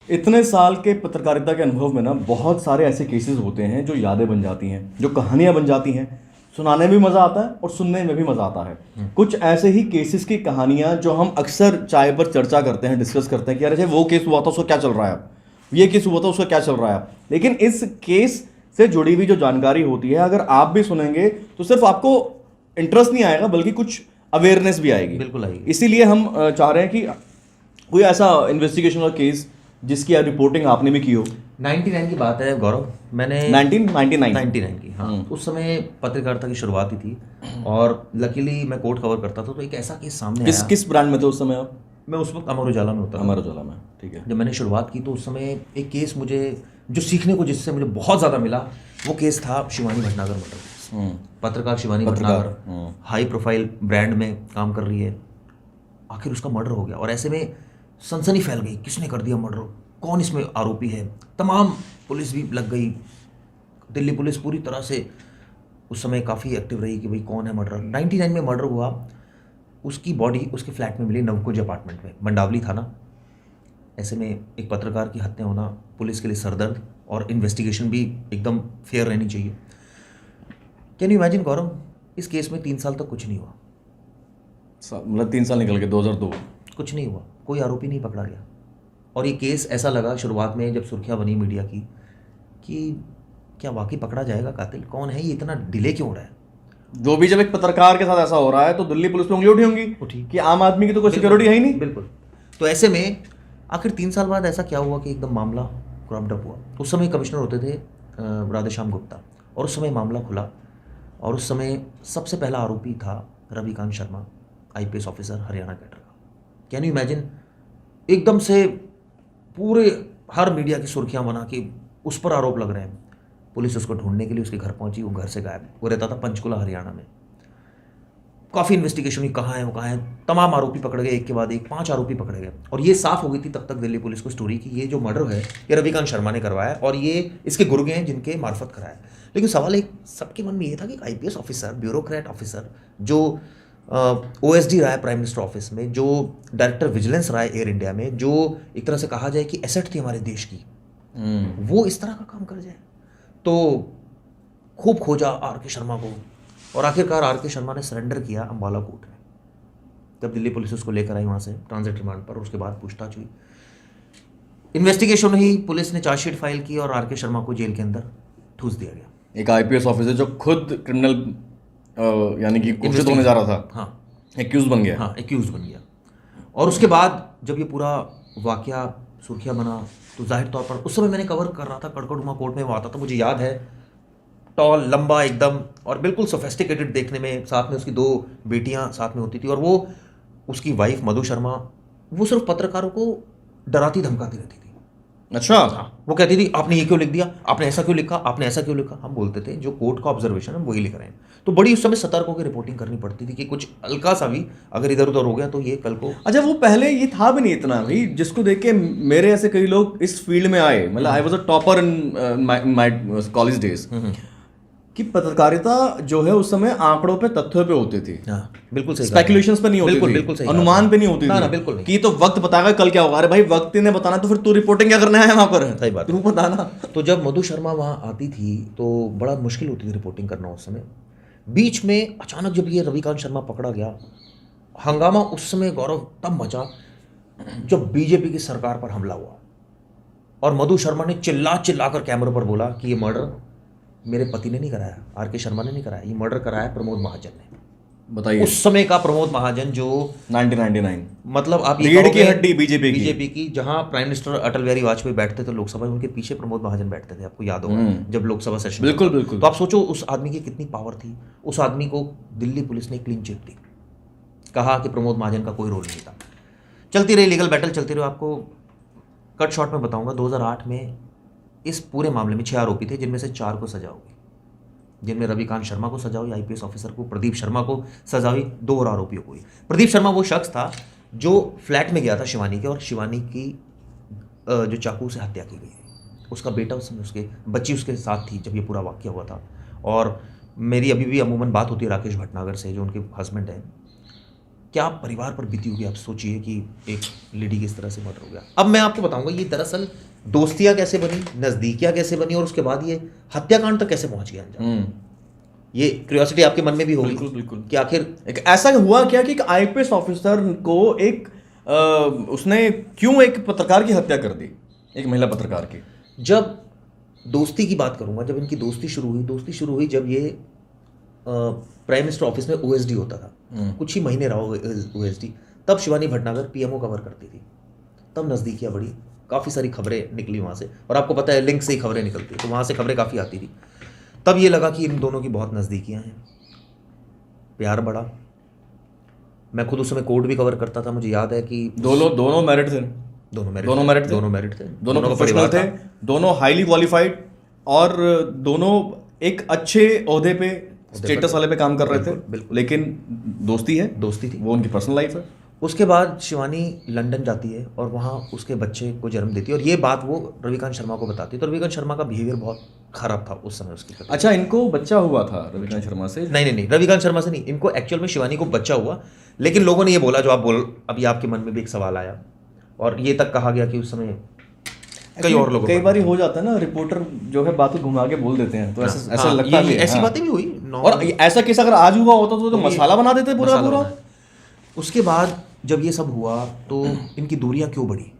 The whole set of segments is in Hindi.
इतने साल के पत्रकारिता के अनुभव में ना बहुत सारे ऐसे केसेस होते हैं जो यादें बन जाती हैं, जो कहानियां बन जाती हैं। सुनाने में भी मज़ा आता है और सुनने में भी मज़ा आता है। कुछ ऐसे ही केसेस की कहानियां जो हम अक्सर चाय पर चर्चा करते हैं, डिस्कस करते हैं कि अरे वो केस हुआ था उसका क्या चल रहा है अब, ये केस हुआ था उसका क्या चल रहा है अब। लेकिन इस केस से जुड़ी हुई जो जानकारी होती है, अगर आप भी सुनेंगे तो सिर्फ आपको इंटरेस्ट नहीं आएगा बल्कि कुछ अवेयरनेस भी आएगी। बिल्कुल आएगी। इसीलिए हम चाह रहे हैं कि कोई ऐसा इन्वेस्टिगेशन और केस जिसकी रिपोर्टिंग आपने भी की हो। 99 की बात है गौरव, मैंने 1999 की, हाँ उस समय पत्रकारिता की शुरुआत ही थी और लकीली मैं कोर्ट कवर करता था, तो एक ऐसा केस सामने आया। किस ब्रांड में थे उस समय आप? मैं उस वक्त अमर उजाला में होता था। अमर उजाला में, ठीक है। जब मैंने शुरुआत की तो उस समय एक केस मुझे जो सीखने को जिससे मुझे बहुत ज़्यादा मिला, वो केस था शिवानी भटनागर मर्डर केस। पत्रकार Shivani Bhatnagar high profile brand में काम कर रही है, आखिर उसका मर्डर हो गया और ऐसे में सनसनी फैल गई, किसने कर दिया मर्डर, कौन इसमें आरोपी है। तमाम पुलिस भी लग गई, दिल्ली पुलिस पूरी तरह से उस समय काफ़ी एक्टिव रही कि भाई कौन है मर्डर। 99 में मर्डर हुआ, उसकी बॉडी उसके फ्लैट में मिली, नवकुंज अपार्टमेंट में, मंडावली थाना। ऐसे में एक पत्रकार की हत्या होना पुलिस के लिए सरदर्द, और इन्वेस्टिगेशन भी एकदम फेयर रहनी चाहिए। कैन यू इमेजिन गौरव, इस केस में 3 साल तक कुछ नहीं हुआ। मतलब 3 साल निकल गए, 2002। कुछ नहीं हुआ, कोई आरोपी नहीं पकड़ा गया। और ये केस ऐसा लगा शुरुआत में जब सुर्खियां बनी मीडिया की कि क्या वाकई पकड़ा जाएगा कातिल, कौन है ये, इतना डिले क्यों हो रहा है। जो भी जब एक पत्रकार के साथ ऐसा हो रहा है तो दिल्ली पुलिस पे उंगली उठी होंगी कि आम आदमी की तो कोई सिक्योरिटी है ही नहीं। बिल्कुल। तो ऐसे में आखिर 3 साल बाद ऐसा क्या हुआ कि एकदम मामला क्रॉप्ड अप हुआ। उस समय कमिश्नर होते थे राधेश्याम गुप्ता, और उस समय मामला खुला और उस समय सबसे पहला आरोपी था Ravikant Sharma, IPS officer, Haryana cadre का। कैन यू इमेजिन, एकदम से पूरे हर मीडिया की सुर्खियां बना कि उस पर आरोप लग रहे हैं। पुलिस उसको ढूंढने के लिए उसके घर पहुंची, वो घर से गायब। वो रहता था पंचकुला हरियाणा में। काफ़ी इन्वेस्टिगेशन हुई, कहाँ है वो, कहाँ है। तमाम आरोपी पकड़े गए, एक के बाद एक 5 आरोपी पकड़े गए, और ये साफ हो गई थी तब तक दिल्ली पुलिस को स्टोरी कि ये जो मर्डर है ये रविकांत शर्मा ने करवाया और ये इसके गुर्गे हैं जिनके मार्फत कराया। लेकिन सवाल एक सबके मन में ये था कि IPS ऑफिसर, ब्यूरोक्रेट ऑफिसर, जो OSD रहा है प्राइम मिनिस्टर ऑफिस में, जो डायरेक्टर विजिलेंस रहा है एयर इंडिया में, जो एक तरह से कहा जाए कि एसेट थी हमारे देश की, वो इस तरह का काम कर जाए। तो खूब खोजा RK शर्मा को, और आखिरकार RK शर्मा ने सरेंडर किया अम्बाला कोर्ट में। जब दिल्ली पुलिस उसको लेकर आई वहाँ से ट्रांजिट रिमांड पर, उसके बाद पूछताछ हुई, इन्वेस्टिगेशन हुई, पुलिस ने चार्जशीट फाइल की और RK शर्मा को जेल के अंदर ठूस दिया गया। एक IPS ऑफिसर जो खुद क्रिमिनल यानी कि घोषित होने जा रहा था, हाँ, एक्यूज बन गया। हाँ, एक्यूज बन गया। और उसके बाद जब ये पूरा वाकया सुर्खियाँ बना तो जाहिर तौर पर उस समय मैंने कवर कर रहा था, कड़कड़ुमा कोर्ट में वो आता था, मुझे याद है, टॉल, लंबा एकदम, और बिल्कुल सोफेस्टिकेटेड देखने में, साथ में उसकी 2 बेटियां साथ में होती थी, और वो उसकी वाइफ मधु शर्मा, वो सिर्फ पत्रकारों को डराती धमकाती रहती थी। अच्छा। वो कहती थी आपने ये क्यों लिख दिया, आपने ऐसा क्यों लिखा, आपने ऐसा क्यों लिखा। हम बोलते थे जो कोर्ट का ऑब्जर्वेशन है वही लिख रहे हैं। तो बड़ी उस समय सतर्क होकर रिपोर्टिंग करनी पड़ती थी कि कुछ हल्का सा भी अगर इधर उधर हो गया तो ये कल को। अच्छा, वो पहले ये था भी नहीं इतना भाई, जिसको देख के मेरे ऐसे कई लोग इस फील्ड में आए। मतलब I was a topper in my college days, कि पत्रकारिता जो है उस समय आंकड़ों पे, तथ्यों पे होती थी। हाँ, बिल्कुल सही, स्पेकुलेशंस पे नहीं होती बिल्कुल थी, बिल्कुल सही, अनुमान पे नहीं होती ना थी। ना बिल्कुल नहीं, कि तो वक्त बताएगा कल क्या होगा। अरे भाई, वक्त ने बताना तो फिर तू रिपोर्टिंग क्या करना है वहां पर, सही बात, तू बताना। तो जब मधु शर्मा वहाँ आती थी तो बड़ा मुश्किल होती थी रिपोर्टिंग करना उस समय। बीच में अचानक जब ये रविकांत शर्मा पकड़ा गया, हंगामा उस समय गौरव तब मचा जब BJP की सरकार पर हमला हुआ, और मधु शर्मा ने चिल्ला चिल्ला कर कैमरे पर बोला कि ये मर्डर मेरे पति ने नहीं कराया, RK शर्मा ने नहीं कराया, ये मर्डर कराया प्रमोद महाजन ने। बताइए, उस समय का प्रमोद महाजन जो 1999, मतलब आप रीढ़ की हड्डी बीजेपी की, जहां प्राइम मिनिस्टर अटल बिहारी वाजपेयी बैठते थे लोकसभा में, उनके पीछे प्रमोद महाजन बैठते थे, आपको याद होगा जब लोकसभा सेशन। बिल्कुल बिल्कुल। तो आप सोचो उस आदमी की कितनी पावर थी। उस आदमी को दिल्ली पुलिस ने क्लीन चिट दी, कहा कि प्रमोद महाजन का कोई रोल नहीं था। चलती रही लीगल बैटल, चलती रही। आपको कट शॉर्ट में बताऊंगा, 2008 में इस पूरे मामले में 6 आरोपी थे, जिनमें से 4 को सजा हुई, जिनमें रविकांत शर्मा को सजा हुई, IPS ऑफिसर को, प्रदीप शर्मा को सजा हुई, 2 और आरोपियों को हुई। प्रदीप शर्मा वो शख्स था जो फ्लैट में गया था शिवानी के, और शिवानी की जो चाकू से हत्या की गई। उसका बेटा उस समय, उसके बच्ची उसके साथ थी जब ये पूरा वाकया हुआ था। और मेरी अभी भी अमूमन बात होती है राकेश भटनागर से, जो उनके हस्बैंड हैं, क्या परिवार पर बीती होगी। आप सोचिए कि एक लेडी की इस तरह से मर्डर हो गया। अब मैं आपको बताऊंगा ये दरअसल दोस्तियां कैसे बनी, नज़दीकियां कैसे बनी, और उसके बाद ये हत्याकांड तक कैसे पहुंच गया अंजाम। ये क्यूरियोसिटी आपके मन में भी होगी। बिल्कुल बिल्कुल। कि आखिर एक ऐसा हुआ क्या कि एक आईपीएस ऑफिसर को एक उसने क्यों एक पत्रकार की हत्या कर दी, एक महिला पत्रकार की। जब दोस्ती की बात करूंगा, जब इनकी दोस्ती शुरू हुई जब ये प्राइम मिनिस्टर ऑफिस में ओएसडी होता था, कुछ ही महीने रहा ओएसडी, तब शिवानी भटनागर पीएमओ कवर करती थी। तब नज़दीकियाँ बढ़ी, काफ़ी सारी खबरें निकली वहाँ से, और आपको पता है लिंक से ही खबरें निकलती, तो वहाँ से खबरें काफ़ी आती थी। तब ये लगा कि इन दोनों की बहुत नज़दीकियाँ हैं, प्यार बढ़ा। मैं खुद उस समय कोर्ट भी कवर करता था, मुझे याद है कि दोनों मैरिड थे, दोनों मैरिड थे, दोनों प्रोफेशनल थे, दोनों हाईली क्वालिफाइड, और दोनों एक अच्छे ओहदे पे, स्टेटस वाले पे काम कर रहे थे। लेकिन दोस्ती थी, वो उनकी पर्सनल लाइफ है। उसके बाद शिवानी लंदन जाती है और वहाँ उसके बच्चे को जन्म देती है, और ये बात वो रविकांत शर्मा को बताती है। तो रविकांत शर्मा का बिहेवियर बहुत खराब था उस समय उसकी। अच्छा, इनको बच्चा हुआ था रविकांत शर्मा से? नहीं, रविकांत शर्मा से नहीं, इनको एक्चुअल में शिवानी को बच्चा हुआ। लेकिन लोगों ने ये बोला जो आप अभी आपके मन में भी एक सवाल आया, और ये तक कहा गया कि उस समय कई बार हो जाता है ना, रिपोर्टर जो है बात घुमा के बोल देते हैं, तो ऐसा लगता है। ऐसी बातें भी हुई, और ऐसा केस अगर आज हुआ होता तो मसाला बना देते पूरा। उसके बाद जब ये सब हुआ तो इनकी दूरियां क्यों बढ़ी,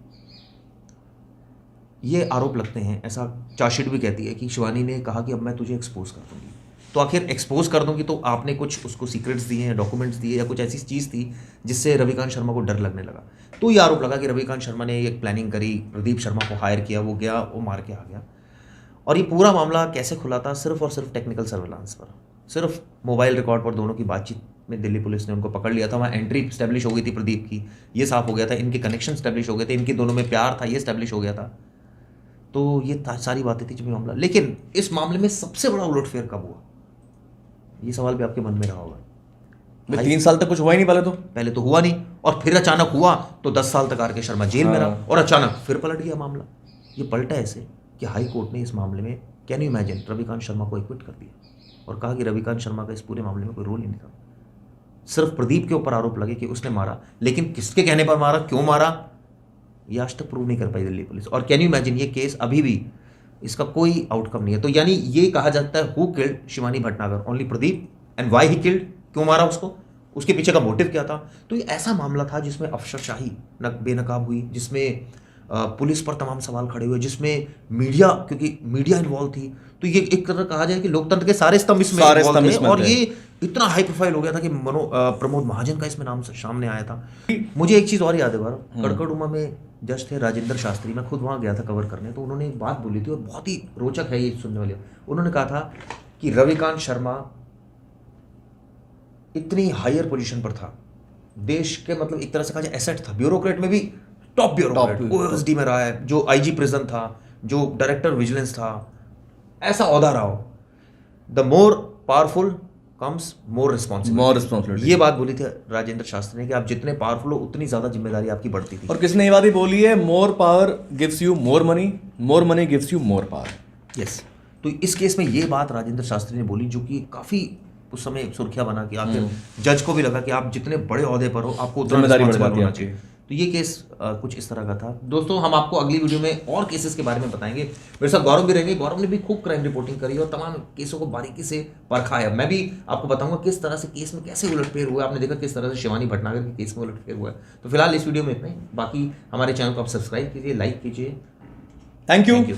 ये आरोप लगते हैं। ऐसा चार्जशीट भी कहती है कि शिवानी ने कहा कि अब मैं तुझे एक्सपोज कर दूंगी। तो आखिर एक्सपोज कर दूंगी तो आपने कुछ उसको सीक्रेट्स दिए हैं, डॉक्यूमेंट्स दिए, या कुछ ऐसी चीज़ थी जिससे रविकांत शर्मा को डर लगने लगा। तो ये आरोप लगा कि रविकांत शर्मा ने एक प्लानिंग करी, प्रदीप शर्मा को हायर किया, वो गया, वो मार के आ गया। और ये पूरा मामला कैसे खुला था? सिर्फ और सिर्फ टेक्निकल सर्वेलांस पर, सिर्फ मोबाइल रिकॉर्ड पर दोनों की बातचीत में दिल्ली पुलिस ने उनको पकड़ लिया था। वहाँ एंट्री स्टैब्लिश हो गई थी प्रदीप की, ये साफ हो गया था। इनके कनेक्शन स्टैब्लिश हो गए थे, इनके दोनों में प्यार था, ये स्टैब्लिश हो गया था। तो ये सारी बातें थी जब मामला। लेकिन इस मामले में सबसे बड़ा उलटफेर कब हुआ, ये सवाल भी आपके मन में रहा होगा। 3 साल तक कुछ हुआ ही नहीं पहले तो हुआ नहीं, और फिर अचानक हुआ तो 10 साल तक आर.के. शर्मा जेल में रहा, और अचानक फिर पलट गया मामला। ये पलटा ऐसे कि हाई कोर्ट ने इस मामले में, can you imagine, Ravikant Sharma को एक्विट कर दिया और कहा कि रविकांत शर्मा का इस पूरे मामले में कोई रोल ही नहीं था। सिर्फ प्रदीप के ऊपर आरोप लगे कि उसने मारा, लेकिन किसके कहने पर मारा, क्यों मारा, ये आज तक प्रूव नहीं कर पाई दिल्ली पुलिस। और कैन यू इमेजिन, ये केस अभी भी इसका कोई आउटकम नहीं है। तो यानी ये कहा जाता है who killed Shivani Bhatnagar, only Pradeep, and why he killed, क्यों मारा उसको, उसके पीछे का मोटिव क्या था। तो ये ऐसा मामला था जिसमें अफसरशाही बेनकाब हुई, जिसमें पुलिस पर तमाम सवाल खड़े हुए, जिसमें मीडिया, क्योंकि मीडिया इन्वॉल्व थी। तो ये एक तरह कहा जाए कि लोकतंत्र के सारे स्तंभ इसमें इन्वॉल्व थे, और ये इतना हाई प्रोफाइल हो गया था कि प्रमोद महाजन का इसमें नाम सामने आया था। मुझे एक चीज़ और याद है, कड़कड़ुमा में जज थे राजेंद्र शास्त्री, मैं खुद वहाँ गया था कवर करने, तो उन्होंने एक बात बोली थी और बहुत ही रोचक है ये सुनने वाली। उन्होंने कहा था कि रविकांत शर्मा इतनी हायर पोजीशन पर था, देश के मतलब एक तरह से कहा जाए एसेट था, ब्यूरोक्रेट में भी टॉप ब्यूरोक्रेट, ओएसडी में रहा है, जो आईजी प्रिजन था, जो डायरेक्टर विजिलेंस था, ऐसा ओहदा रहा हो। The more powerful comes more responsibility, ये बात बोली थी राजेंद्र शास्त्री ने कि आप जितने पावरफुल हो उतनी ज्यादा जिम्मेदारी आपकी बढ़ती थी। और किसने ये बात बोली है? More power gives you more money, more money gives you more power. Yes, तो इस केस में ये बात राजेंद्र शास्त्री ने बोली, जो कि काफी उस समय सुर्खियां बना के आखिर जज को भी लगा कि आप जितने बड़े ओहदे पर हो आपको उतना जिम्मेदारी बढ़ जाती है आपकी। तो ये केस कुछ इस तरह का था। दोस्तों, हम आपको अगली वीडियो में और केसेस के बारे में बताएंगे। मेरे साथ गौरव भी रहेंगे। गौरव ने भी खूब क्राइम रिपोर्टिंग करी और तमाम केसों को बारीकी से परखा है। मैं भी आपको बताऊंगा किस तरह से केस में कैसे उलटफेर हुआ। आपने देखा किस तरह से शिवानी भटनागर के केस में उलटफेर हुआ है। तो फिलहाल इस वीडियो में इतना ही। बाकी हमारे चैनल को आप सब्सक्राइब कीजिए, लाइक कीजिए। Thank you.